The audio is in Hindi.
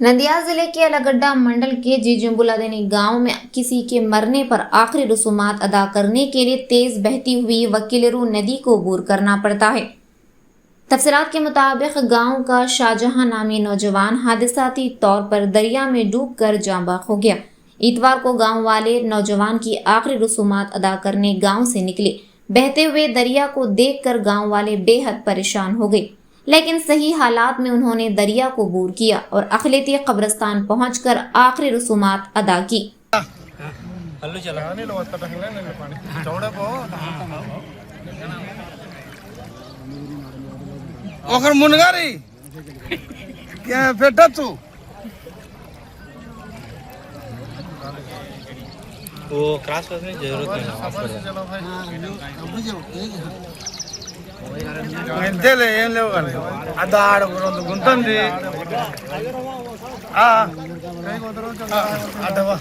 नदिया जिले के अलगड्डा मंडल के जीजुम्बुलादेनी गांव में किसी के मरने पर आखिरी रसूमात अदा करने के लिए तेज बहती हुई वकीलरू नदी को अबूर करना पड़ता है। तफसीलात के मुताबिक गांव का शाहजहां नामी नौजवान हादसाती तौर पर दरिया में डूबकर जाँ बाख हो गया। इतवार को गांव वाले नौजवान की आखिरी रसूमात अदा करने गांव से निकले। बहते हुए दरिया को देखकर गांव वाले बेहद परेशान हो गए, लेकिन सही हालात में उन्होंने दरिया को अबूर किया और अखिलती कब्रिस्तान पहुंचकर आखिरी रसूमात अदा की। ओकर मुनगारी क्या बेटा तू वो क्रॉस करने की जरूरत नहीं है। ఇంతేలే ఏం లేవు కానీ అది ఆడ గుంటుంది అటవా